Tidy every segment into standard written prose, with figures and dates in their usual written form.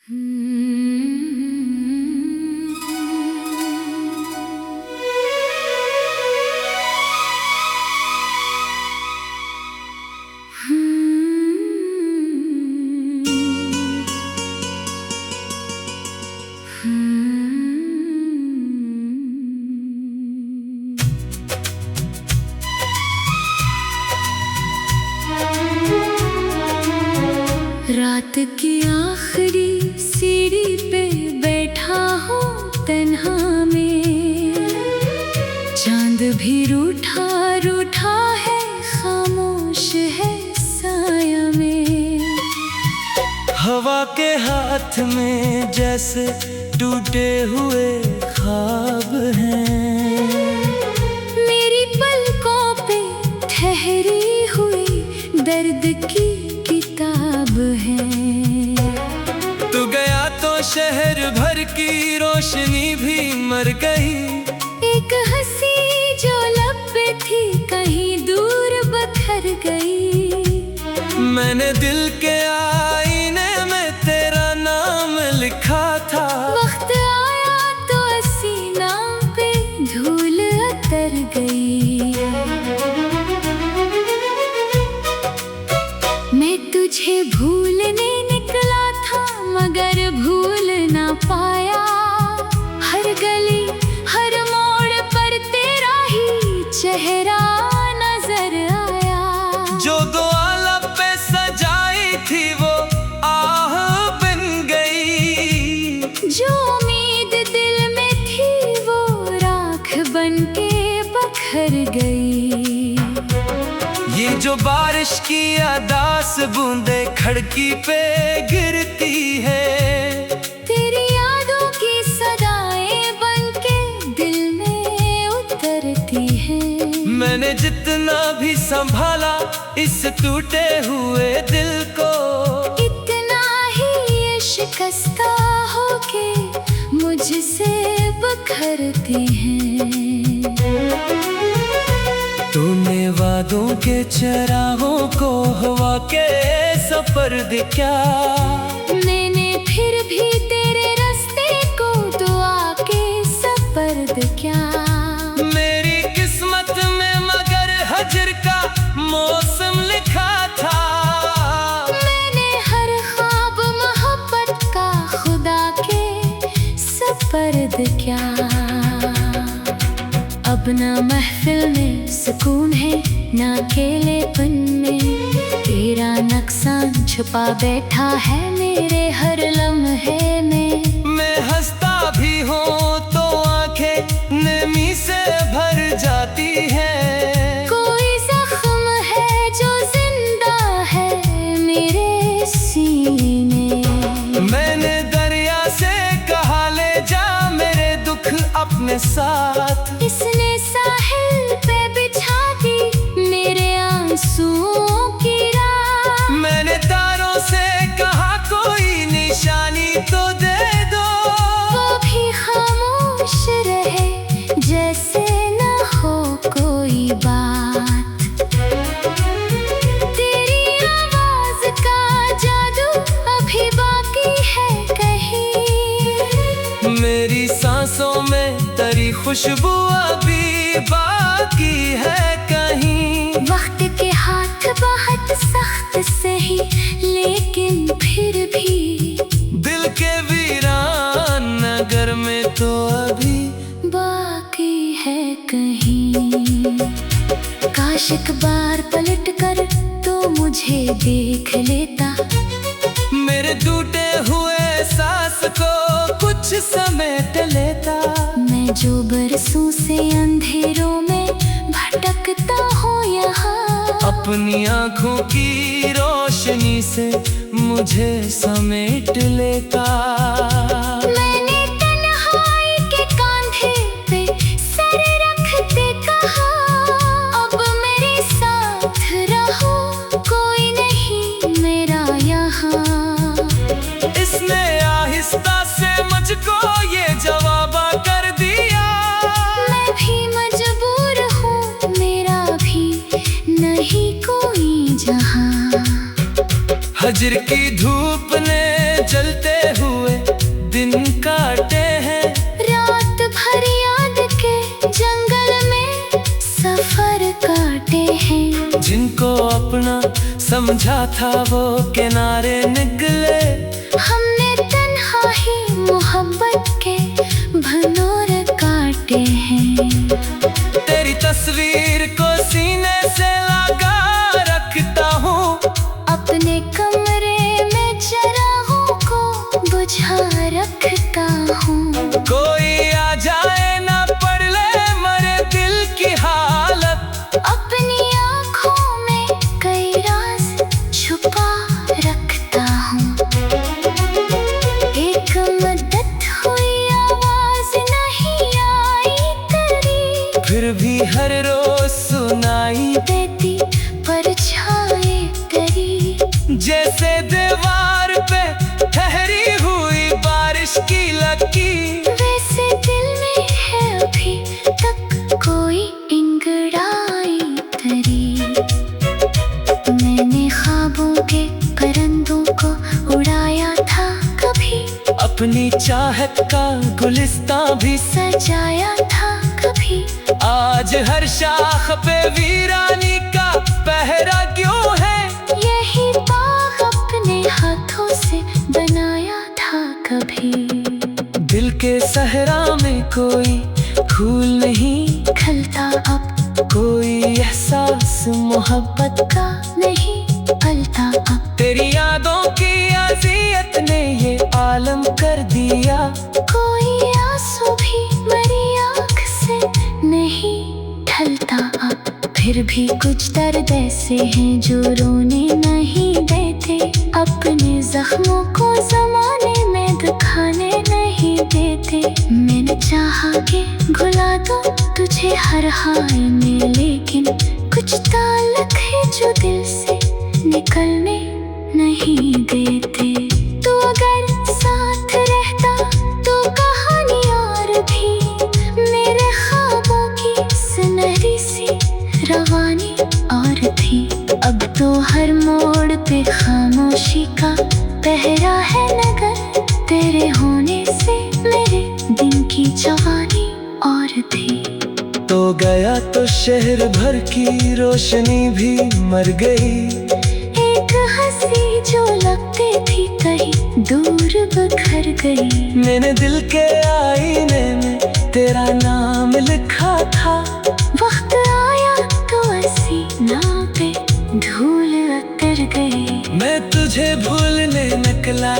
रात की आखिरी सीढ़ी पे बैठा हूँ तन्हा में, चांद भी रूठा रूठा है, खामोश है साया में। हवा के हाथ में जैसे टूटे हुए ख्वाब हैं, मेरी पलकों पे ठहरी हुई दर्द की किताब है। तू गया तो शहर भर की रोशनी भी मर गई, एक हंसी जो लब पे थी कहीं दूर बखर गई। मैंने दिल के आईने में तेरा नाम लिखा था, वक्त आया तो सीना पे धूल उतर गई। मैं तुझे भूलने निकला था मगर भूल ना पाया, हर गली हर मोड़ पर तेरा ही चेहरा नजर आया। जो दुआ लब पे सजाई थी वो आह बन गई, जो उम्मीद दिल में थी वो राख बन के बखर गई। ये जो बारिश की अदास बूंदे खिड़की पे गिरती है, तेरी यादों की सदाएं बनके दिल में उतरती है। मैंने जितना भी संभाला इस टूटे हुए दिल को, इतना ही ये शिकस्ता होके मुझसे बखरती है। तूने वादों के चराहों को हवा के सपर्द क्या, मैंने फिर भी तेरे रास्ते को दुआ के सपर्द क्या। मेरी किस्मत में मगर हजर का मौसम लिखा था, मैंने हर ख्वाब मोहब्बत का खुदा के सपर्द क्या। अब ना महफिल में सुकून है ना अकेलेपन में, तेरा नक्सान छुपा बैठा है मेरे हर लम्हे में। मैं हंसता भी हूँ तो आंखें नमी से भर जाती हैं, कोई जख्म है जो जिंदा है मेरे सीने। मैंने दरिया से कहा ले जा मेरे दुख अपने साथ, इसने साहिल पे बिछा दी मेरे आंसुओं की राह। मैंने तारों से कहा कोई निशानी तो दे दो, वो भी खामोश रहे जैसे न हो कोई बात। तेरी आवाज का जादू अभी बाकी है कहीं, मेरी सांसों में तेरी खुशबू अभी बाकी है कहीं। वक्त के हाथ बहुत सख्त सही लेकिन फिर भी दिल के वीरान नगर में तो अभी बाकी है कहीं। काश एक बार पलट कर तो मुझे देख लेता, मेरे टूटे हुए सांस को कुछ समेट लेता। मैं जो बरसों से अंधेरों में भटकता हूँ यहाँ, अपनी आँखों की रोशनी से मुझे समेट लेता। मैंने तन्हाई के कांधे पे सर रखते कहा, अब मेरे साथ रहो कोई नहीं मेरा यहाँ। इसने आहिस्ता से मुझको ये जवाब कर दिया, मैं भी मजबूर हूँ मेरा भी नहीं कोई जहाँ। हजर की धूप ने जलते हुए समझा था वो किनारे निकले। हमने तन्हा ही मोहब्बत के भनोर काटे हैं। तेरी तस्वीर को सीने से लगा रखता हूँ, अपने कमरे में चिरागों को बुझा रखता हूँ। कोई आ जाए ना पढ़ ले मरे दिल की हालत, अपनी आँखों में कई राज छुपा रखता हूँ। एक मदद हुई आवाज नहीं आई तेरी, फिर भी हर रोज सुनाई देती परछाई तेरी। जैसे दीवार पे ठहरी हुई बारिश की लकीर, वैसे दिल में है अभी तक कोई इंगड़ाई तेरी। मैंने ख्वाबों के परिंदों को उड़ाया था कभी, अपनी चाहत का गुलिस्तां भी सजाया था कभी। आज हर शाख पे वीरानी का पहरा क्यों है? यही बाग अपने हाथों से बनाया था कभी। दिल के सहरा में कोई फूल नहीं खिलता अब, कोई एहसास मोहब्बत का नहीं फलता अब। तेरी यादों की अज़ियत ने ये आलम कर दिया। कोई आंसू भी मेरी आँख से नहीं ढलता अब। फिर भी कुछ दर्द ऐसे हैं जो रोने नहीं देते, अपने जख्मों को ज़माने में दिखाने नहीं देते। मैंने चाहा कि भुला दूं तुझे हर हाल में, लेकिन कुछ ताल्लुक है जो दिल से निकलने नहीं देते। तू अगर साथ रहता तो कहानी और भी मेरे ख्वाबों की सुनहरी सी रवानी और थी। अब तो हर मोड़ पे खामोशी का पहरा है नगर, तेरे होने से मेरे दिन की जवानी और थी। तो गया तो शहर भर की रोशनी भी मर गई, एक हंसी जो लगती थी कहीं दूर बिखर गई। मैंने दिल के आईने में तेरा नाम लिखा था, वक्त आया तो सीना पे धूल उतर गई। मैं तुझे भूलने निकला।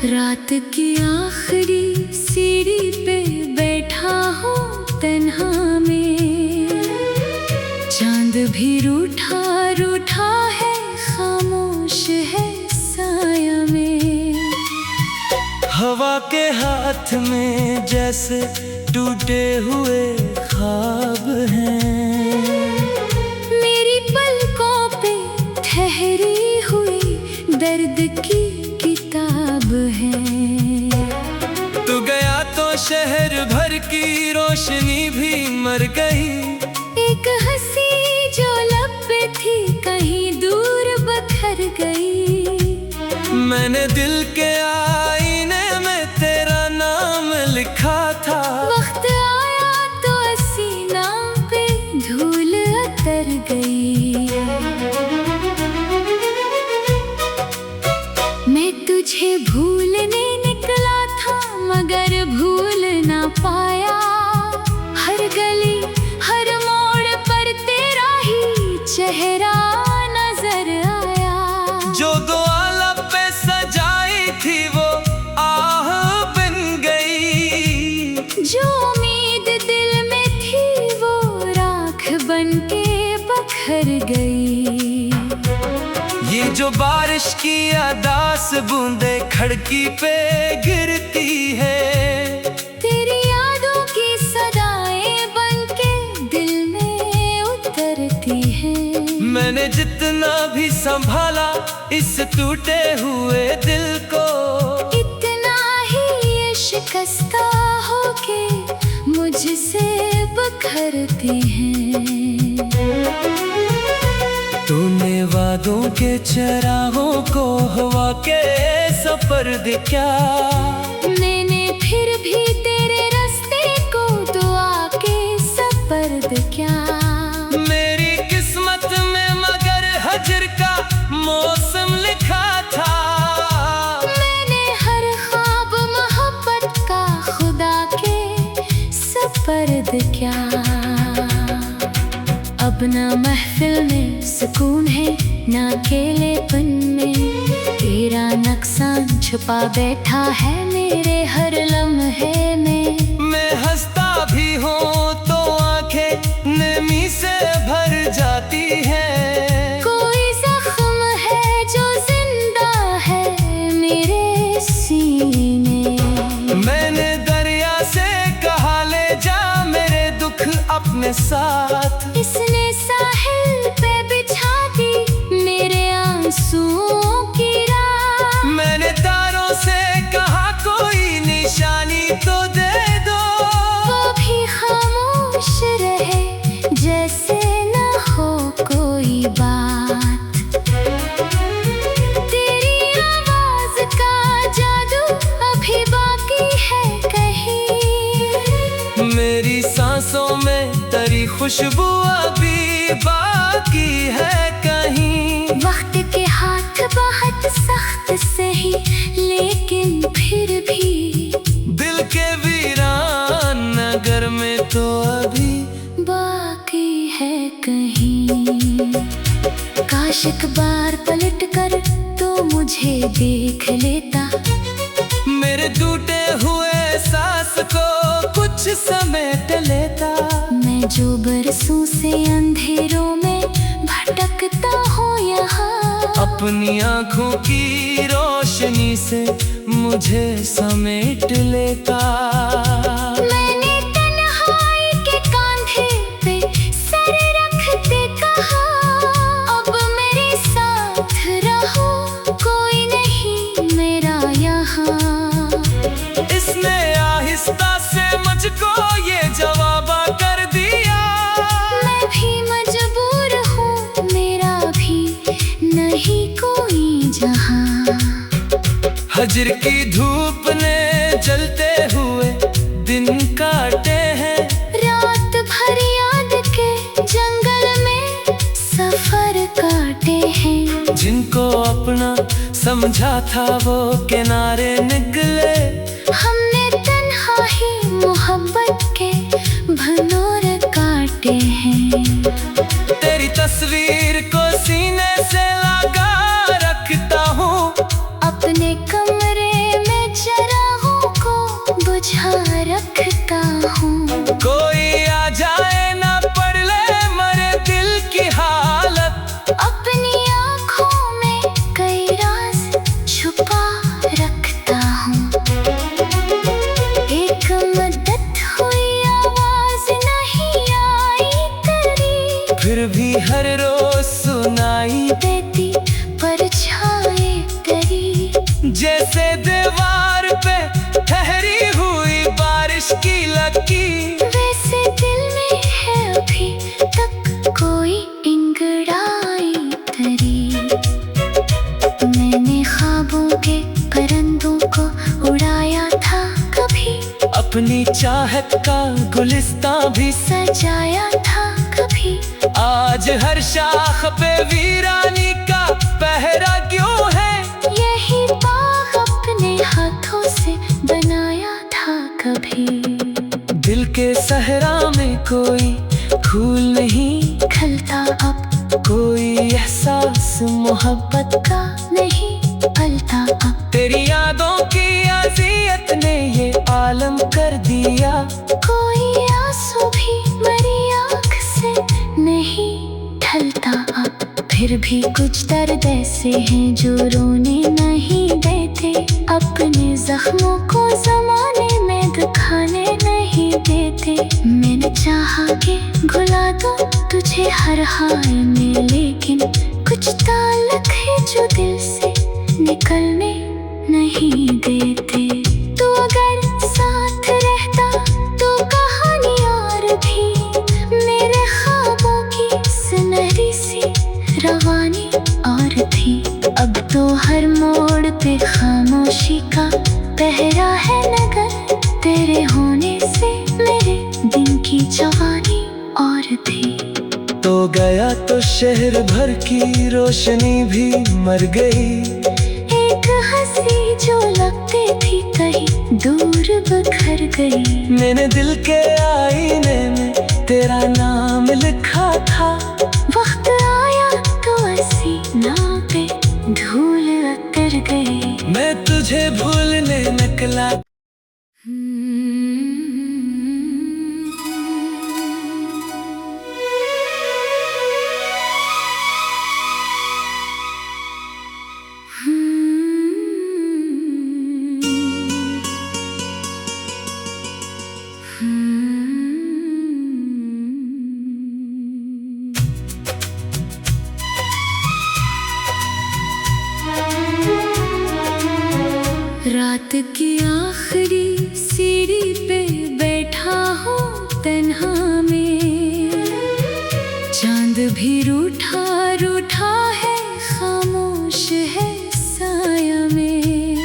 रात की आखिरी सीढ़ी पे बैठा हूँ तन्हा में, चांद भी रूठा रूठा है, खामोश है साया में। हवा के हाथ में जैसे टूटे हुए ख्वाब हैं, मेरी पलकों पे ठहरी हुई दर्द की किताब है। तू गया तो शहर भर की रोशनी भी मर गई, एक हंसी जो लब पे थी कहीं दूर बखर गई। मैंने दिल के आईने में तेरा नाम लिखा था, वक्त आया तो सीना पे धूल उतर गई। मैं तुझे भूलने निकला था मगर भूल ना पाया, हर गली हर मोड़ पर तेरा ही चेहरा नजर आया। जो दुआ लब पे सजाई थी वो आह बन गई, जो उम्मीद दिल में थी वो राख बन के बखर गई। ये जो बारिश की अदास बूंदे खिड़की पे गिरती है, तेरी यादों की सदाएं बनके दिल में उतरती है। मैंने जितना भी संभाला इस टूटे हुए दिल को। इतना ही ये शिकस्ता हो के मुझसे बखरते हैं। तूने वादों के चराहों को हवा के सपर्द क्या। मैंने फिर भी तेरे रास्ते को दुआ के सपर्द क्या। मेरी किस्मत में मगर हजर का मौसम लिखा था। मैंने हर ख्वाब मोहब्बत का खुदा के सपर्द क्या। अब ना महफिल में सुकून है ना अकेलेपन में। तेरा नुकसान छुपा बैठा है मेरे हर लम्हे में। मैं हंसता भी हूँ तो आंखें नमी से भर जाती हैं। कोई जख्म है जो जिंदा है मेरे सीने। मैंने दरिया से कहा ले जा मेरे दुख अपने साथ। इसने साहिल पे बिछा दी मेरे आंसुओं की राह। मैंने तारों से कहा कोई निशानी तो दे दो। वो भी खामोश रहे जैसे न हो कोई बात। तेरी आवाज का जादू अभी बाकी है कहीं। मेरी सांसों में तेरी खुशबू अभी बाकी है कहीं। वक्त के हाथ बहुत सख्त सही लेकिन फिर भी दिल के वीरान नगर में तो अभी बाकी है कहीं। काश एक बार पलट कर तो मुझे देख लेता। मेरे टूटे हुए सांस को कुछ समेट लेता। मैं जो बरसों से अंधेरों में भटकता हूँ यहाँ। अपनी आँखों की रोशनी से मुझे समेट लेता। मैंने तन्हाई के कांधे पे सर रखते कहा अब मेरे साथ रहो कोई नहीं मेरा यहाँ। इसने आहिस्ता से मुझको ये जवाब कर दिया। मैं भी मजबूर हूँ मेरा भी नहीं कोई जहाँ। हजर की धूप ने जलते हुए दिन काटे हैं। रात भर याद के जंगल में सफर काटे हैं। जिनको अपना समझा था वो किनारे निकले। हमने तन्हा ही मोहब्बत के भनोर काटे हैं। तेरी तस्वीर को सीने से लगा रखता हूँ। अपने कमरे में चिरागों को बुझा रखता हूँ। कोई आ जाए ना पढ़ ले मरे दिल की हालत। अपनी आँखों में कई राज छुपा रखता हूँ। एक मदद हुई आवाज नहीं आई तेरी। फिर भी हर रोज सुनाई देती परछाई तेरी। जैसे दीवार पे ठहरी हुई बारिश की लकीर। वैसे दिल में है अभी तक कोई इंगड़ाई तेरी। मैंने ख्वाबों के परिंदों को उड़ाया था कभी। अपनी चाहत का गुलिस्तां भी सजाया था कभी। आज हर शाख पे वीरानी का पहरा क्यों है। यही बाग अपने हाथों से बनाया था कभी। दिल के सहरा में कोई फूल नहीं खिलता अब कोई एहसास मोहब्बत का नहीं फलता अब। तेरी यादों की अज़ियत ने ये आलम कर दिया। कोई आंसू भी मेरी आँख से नहीं ढलता अब। फिर भी कुछ दर्द ऐसे हैं जो रोने नहीं देते। अपने जख्मों को ज़माने में दिखाने नहीं देते। मैंने चाहा कि भुला दूं तुझे हर हाल में लेकिन कुछ ताल्लुक है जो दिल से निकलने नहीं देते। तो अगर साथ रहता तो कहानी और भी मेरे ख्वाबों की सुनहरी सी रवानी और थी। अब तो हर मोड़ पे खामोशी का पहरा है नगर, तेरे होने से मेरे दिन की जवानी और थी। तो गया तो शहर भर की रोशनी भी मर गई, एक हंसी जो लगती थी कहीं दूर बिखर गई। मैंने दिल के आईने में तेरा नाम लिखा था, वक्त आया तो सीना पे धूल उतर गई। मैं तुझे भूलने निकला। रात की आखिरी सीढ़ी पे बैठा हूँ तन्हा में, चांद भी रूठा रूठा है, खामोश है साया में।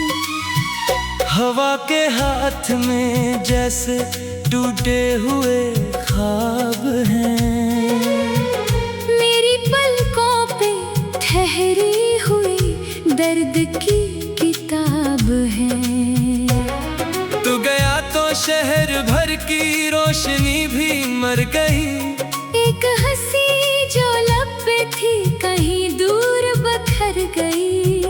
हवा के हाथ में जैसे टूटे हुए ख्वाब हैं, मेरी पलकों पे ठहरी हुई दर्द की किताब है। तू गया तो शहर भर की रोशनी भी मर गई, एक हंसी जो लब पे थी कहीं दूर बिखर गई।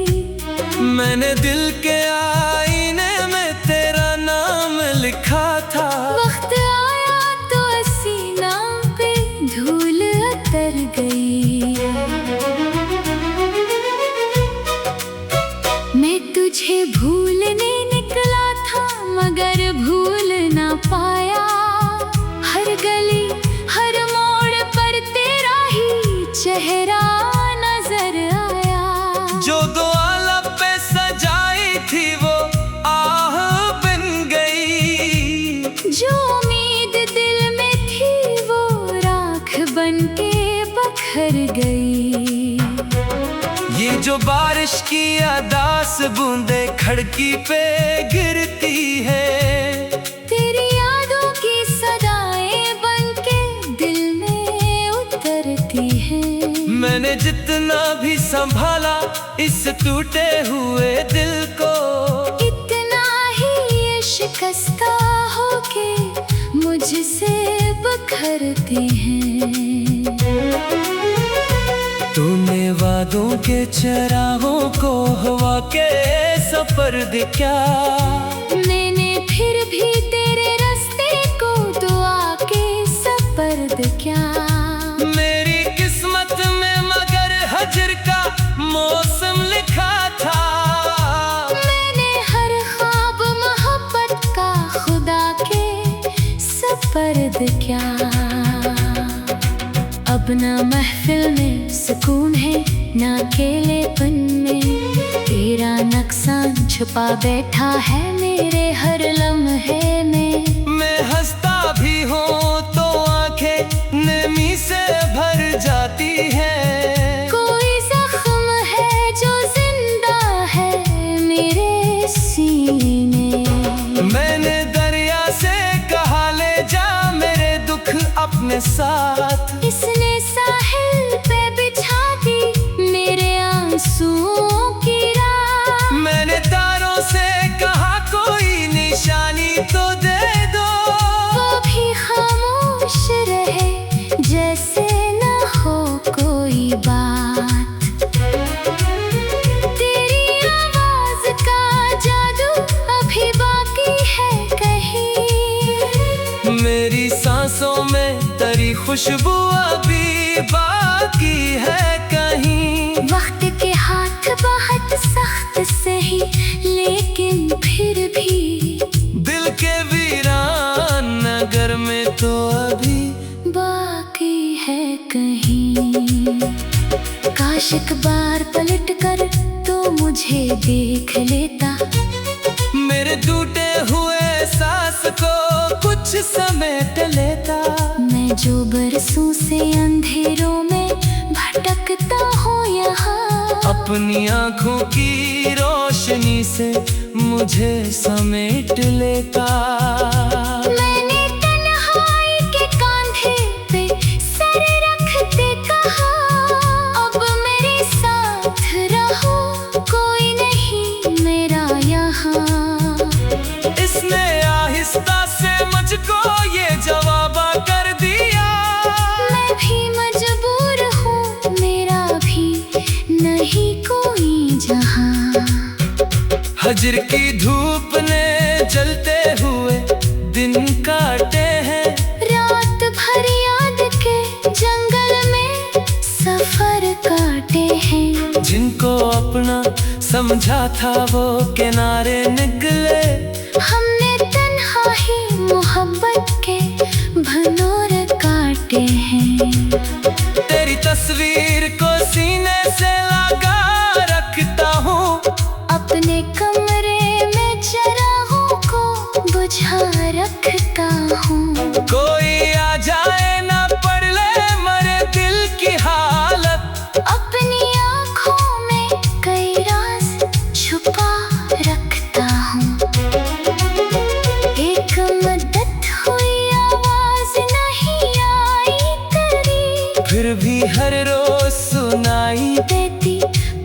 मैंने दिल के आईने में तेरा नाम लिखा था, वक्त आया तो सीना पे धूल उतर गई। मैं तुझे भूलने निकला था मगर भूल ना पाया, हर गली हर मोड़ पर तेरा ही चेहरा नजर आया। जो दुआ लब पे सजाई थी वो आह बन गई, जो उम्मीद दिल में थी वो राख बन के बखर गई। ये जो बारिश की अदास बूंदे खिड़की पे गिरती है, तेरी यादों की सदाएं बन के दिल में उतरती है। मैंने जितना भी संभाला इस टूटे हुए दिल को, इतना ही ये शिकस्ता होके मुझसे बखरती हैं। तूने वादों के चरागों को हवा के सफर दिखा, मैंने फिर भी तेरे रास्ते को दुआ के सपर्द किया। मेरी किस्मत में मगर हजर का मौसम लिखा था, मैंने हर ख्वाब मोहब्बत का खुदा के सपर्द किया। अब ना महफिल में सुकून है ना अकेलेपन में, तेरा नक्सान छुपा बैठा है मेरे हर लम्हे में। मैं हंसता भी हूँ तो आंखें नमी से भर जाती हैं, कोई जख्म है जो जिंदा है मेरे सीने। मैंने दरिया से कहा ले जा मेरे दुख अपने साथ, इसने साहिल पे बिछा दी मेरे आंसुओं की राह। मैंने तारों से कहा कोई निशानी तो दे दो, वो भी खामोश रहे जैसे न हो कोई बात। तेरी आवाज का जादू अभी बाकी है कहीं, मेरी सांसों में तेरी खुशबू अभी बाकी है कहीं। वक्त के हाथ बहुत सख्त सही लेकिन फिर भी दिल के वीरान नगर में तो अभी बाकी है कहीं। काश एक बार पलट कर मुझे देख लेता, मेरे टूटे हुए सांस को कुछ समेट लेता। मैं जो बरसों से अंधेरों में भटकता हूँ यहाँ, अपनी आँखों की रोशनी से मुझे समेट लेता। मैंने तन्हाई के कांधे पे सर रखते कहा, अब मेरे साथ रहो, कोई नहीं मेरा यहाँ। इसने आहिस्ता से मुझको ये जवाब कर दिया, मैं भी मजबूर हूँ, मेरा भी नहीं कोई जहाँ। हजर की धूप ने जलते हुए दिन काटे हैं, रात भर याद के जंगल में सफर काटे हैं। जिनको अपना समझा था वो किनारे निकले, हमने तन्हा ही मोहब्बत के भनोर काटे हैं। तेरी तस्वीर को सीने से लगा रखता हूँ, अपने कमरे में चरागों को बुझा रखता हूँ। कोई आ जाए ना पढ़ ले मरे दिल की हालत, अपनी आँखों में कई राज छुपा रखता हूँ। एक मदद हुई आवाज नहीं आई तेरी, फिर भी हर रोज सुनाई देती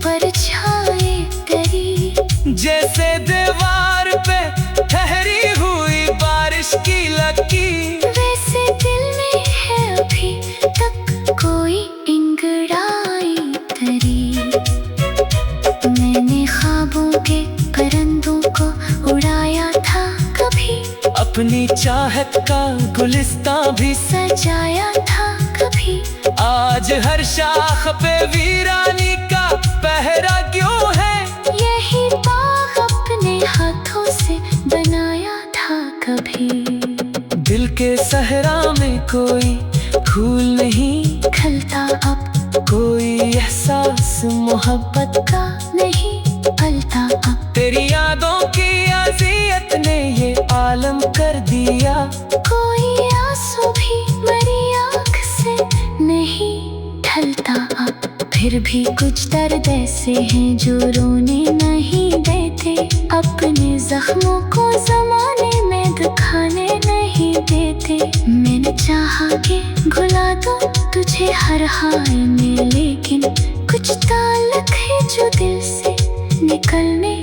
परछाई तेरी। जैसे दीवार पे ठहरी हुई बारिश की लकीर, वैसे दिल में है अभी तक कोई इंगड़ाई तेरी। मैंने ख्वाबों के परिंदों को उड़ाया था कभी, अपनी चाहत का गुलिस्तां भी सजाया था कभी। आज हर शाख पे वीरानी का पहरा क्यों है, यही बाग अपने हाथों से बनाया था कभी। दिल के सहरा में कोई फूल नहीं खिलता अब, कोई एहसास मोहब्बत का नहीं पलता अब। तेरी यादों की अज़ियत ने ये आलम कर दिया, कोई आंसू भी मेरी आँख से नहीं ढलता अब। फिर भी कुछ दर्द ऐसे हैं जो रोने नहीं देते, अपने जख्मों को ज़माने में दिखाने नहीं देते। मैंने चाहा कि भुला दूं तुझे हर हाल में, लेकिन कुछ ताल्लुक है जो दिल से निकलने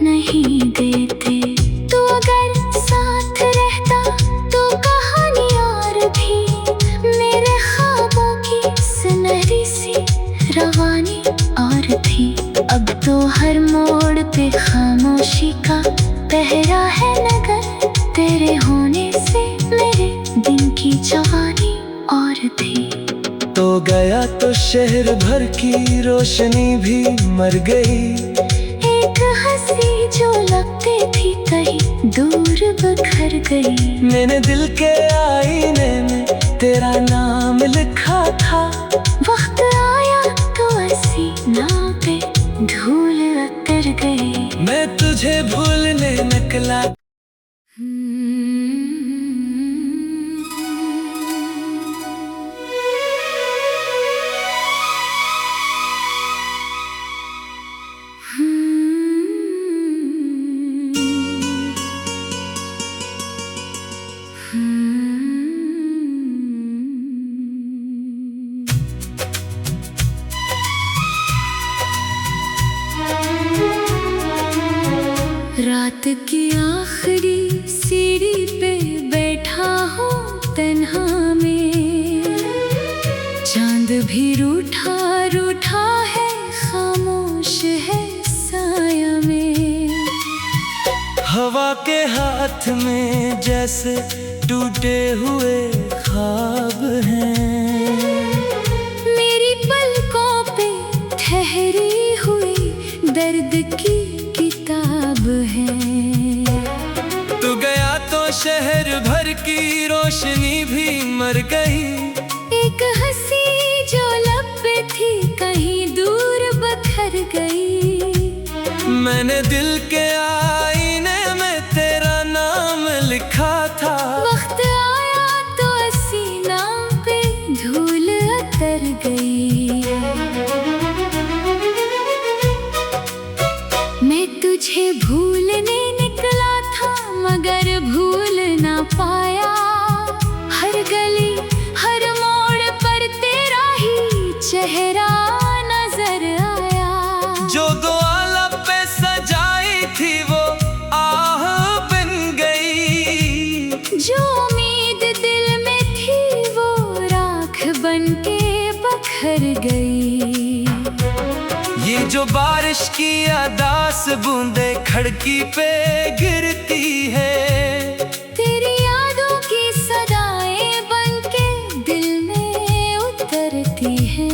नहीं देते। तू अगर साथ रहता तो कहानी और भी मेरे ख्वाबों की सुनहरी सी रवानी और थी। अब तो हर मोड़ पे खामोशी का पहरा है नगर, तेरे होने से मेरे दिन की जवानी और थी। तो गया तो शहर भर की रोशनी भी मर गई, एक हंसी जो लगती थी कहीं दूर बिखर गई। मैंने दिल के आईने में तेरा नाम लिखा था, वक्त आया तो सीना पे धूल उतर गई। मैं तुझे भूलने निकला। रात की आखिरी सीढ़ी पे बैठा हूँ तन्हा में, चांद भी रूठा रूठा है, खामोश है साया में। हवा के हाथ में जैसे टूटे हुए ख्वाब हैं, मेरी पलकों पे ठहरी हुई दर्द की किताब है। तू गया तो शहर भर की रोशनी भी मर गई, एक हंसी जो लब पे थी कहीं दूर बखर गई। मैंने दिल के आईने में तेरा नाम लिखा था। वक्त आया तो सीना पे धूल उतर गई। मैं तुझे भूलने निकला था मगर भूल ना पाया। हर गली हर मोड़ पर तेरा ही चेहरा नजर आया। जो दुआ लब पे सजाई थी वो आह बन गई। जो उम्मीद दिल में थी वो राख बन के बखर गई। ये जो बारिश की अदास बूंदे खिड़की पे गिरती है, तेरी यादों की सदाएं बन के दिल में उतरती है।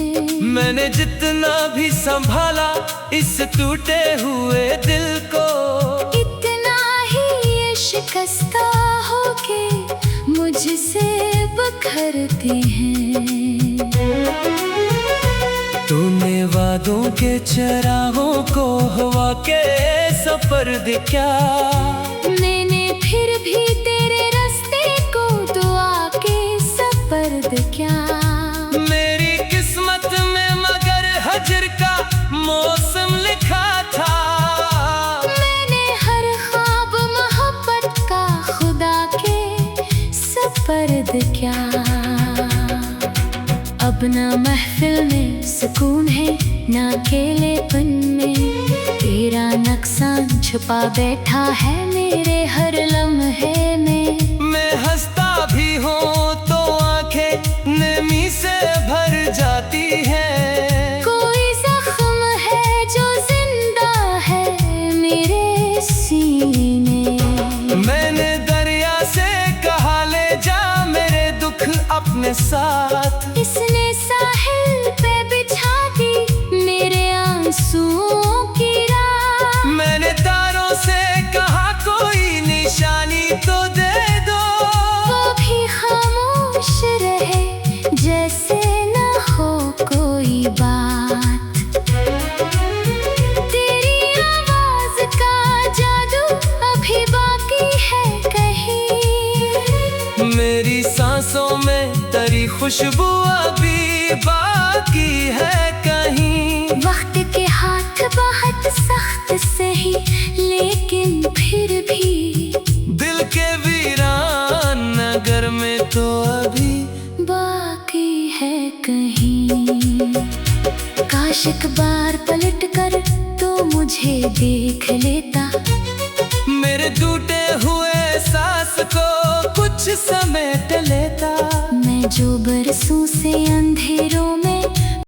मैंने जितना भी संभाला इस टूटे हुए दिल को, इतना ही ये शिकस्ता होके मुझसे बखरती है। तूने वादों के चराहों को हवा के सपर्द क्या। मैंने फिर भी तेरे रास्ते को दुआ के सपर्द क्या। मेरी किस्मत में मगर हजर का मौसम लिखा था। मैंने हर ख्वाब मोहब्बत का खुदा के सपर्द क्या। अब ना महफिल में सुकून है ना अकेलेपन में। तेरा नक्सान छुपा बैठा है मेरे हर लम्हे में। मैं हंसता भी हूँ तो आंखें नमी से भर जाती हैं। कोई जख्म है जो जिंदा है मेरे सीने। मैंने दरिया से कहा ले जा मेरे दुख अपने साथ। इसने साहिल पे बिछा दी मेरे आंसुओं की राह। मैंने तारों से कहा कोई निशानी तो दे दो। वो भी खामोश रहे जैसे न हो कोई बात। तेरी आवाज का जादू अभी बाकी है कहीं। मेरी सांसों में तेरी खुशबू अभी बाकी है कहीं। वक्त के हाथ बहुत सख्त सही लेकिन फिर भी दिल के वीरान नगर में तो अभी बाकी है कहीं। काश एक बार पलट कर तो मुझे देख लेता। मेरे टूटे हुए सांस को कुछ समेट लेता। मैं जो बरसों से अंधेरों में